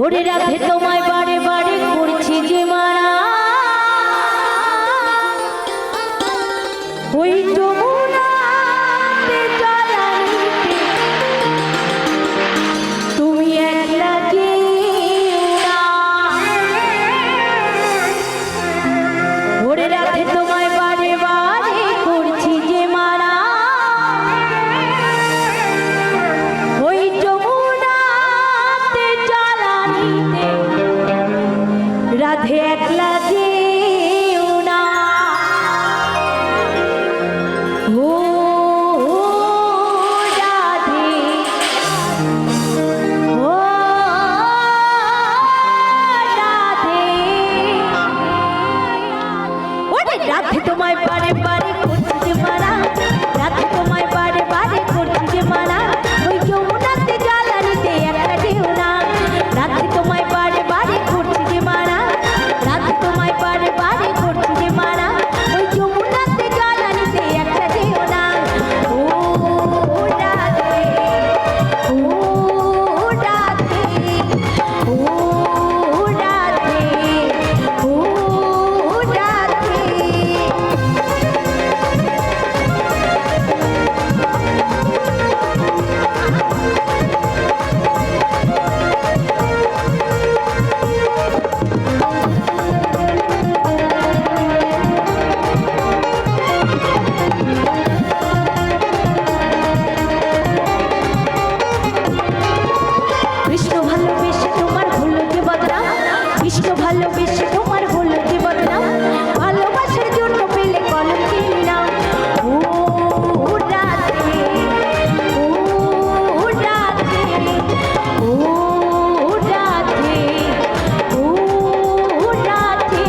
ওরে রাধে তোমায় বারে বারে করছি যে মারা, ওই যমুনাতে জলানিতে তুমি একলা যেও না। ওরে রাধে তোমায় বারে বারে করছি যে মারা, ওই যমুনাতে জলানিতে রাধে একলা যেও না। ও রাধে, ও রাধে, ওরে রাধে তোমায় বারে বারে করছি যে মারা, রাধে তোমায় বারে বারে করছি যে মারা, ওই যমুনাতে জলানিতে একলা যেও না। রাধে তোমায় বারে বারে করছি যে মারা, রাধে তোমায় বারে বারে করছি যে মারা, ওই যমুনাতে জলানিতে একলা যেও না। ও রাধে, ও রাধে, ও রাধে, ও রাধে। কৃষ্ণ ভালোবেসে তোমার হলো যে বদনাম, কৃষ্ণ ভালোবেসে তোমার হলো যে বদনাম, ভালোবাসার জন্য পেলে কলঙ্কের নাম। ও রাধে, ও রাধে, ও রাধে, ও রাধে।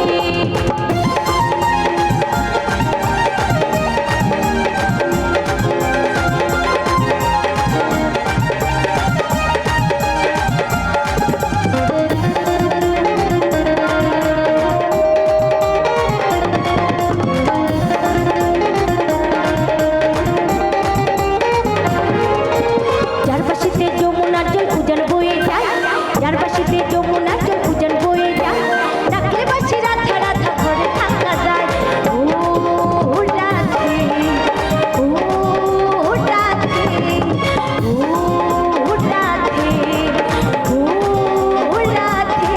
যার পাশেতে যমুনার জল উজান বয়ে যায়, যার পাশেতে যমুনার জল উজান বয়ে যায়, ডাকলে বাসি রাধা রাধা ঘরে থাকা যায়। ও রাধে, ও রাধে, ও রাধে, ও রাধে।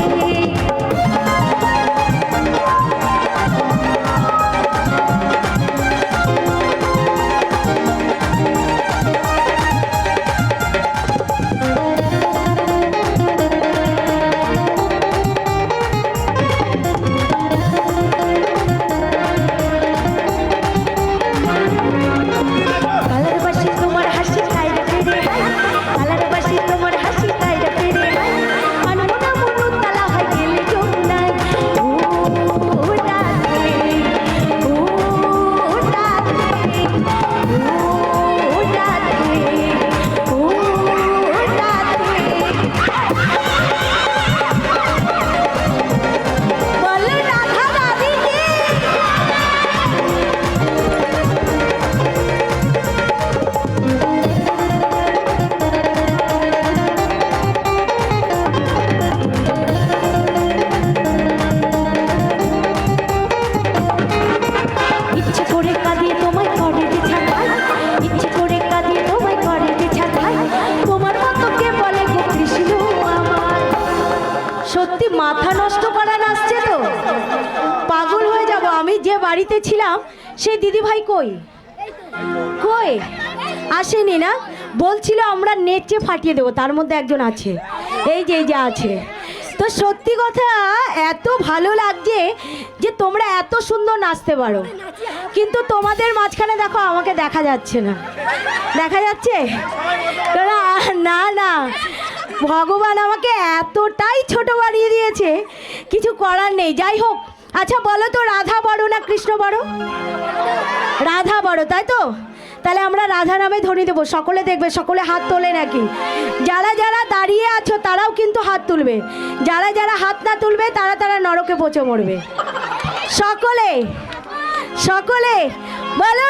কালার বাসি তোমার হাসি কায়রা ফেরে হয়, কালার বাসি তোমার হাসি কায়রা ফেরে হয়, মানমনা মনু তালা হয় গেলে যমুনায়। ও রাধে, ও রাধে, ও রাধে, ও রাধে। বলো রাধা রাধে কি? ইচ্ছে করে কাঁদিয়ে তোমায় করে যে ছাড়াই, ইচ্ছে করে কাঁদিয়ে তোমায় করে যে ছাড়াই, তোমার মতো কে বলে গো কৃষ্ণ আমার। সত্যি মাথা নষ্ট করা নাচছে তো, পাগল হয়ে যাব। আমি যে বাড়িতে ছিলাম সেই দিদি ভাই কই কই আসেনি না, বলছিল আমরা নেচে ফাটিয়ে দেবো, তার মধ্যে একজন আছে, এই যে আছে। তো সত্যি কথা এত ভালো লাগছে যে তোমরা এত সুন্দর নাচতে পারো, কিন্তু তোমাদের মাঝখানে দেখো আমাকে দেখা যাচ্ছে না। দেখা যাচ্ছে না? না, ভগবান আমাকে এতটাই ছোট বানিয়ে দিয়েছে, কিছু করার নেই। যাই হোক, আচ্ছা বলো তো রাধা বড় না কৃষ্ণ বড়? রাধা বড়, তাই তো? তাহলে আমরা রাধা নামে ধ্বনি দেবো। সকলে দেখবে, সকলে হাত তোলে নাকি? যারা যারা দাঁড়িয়ে আছো তারাও কিন্তু হাত তুলবে, যারা যারা হাত না তুলবে তারা তারা নরকে পচে মরবে। সকলে সকলে বলো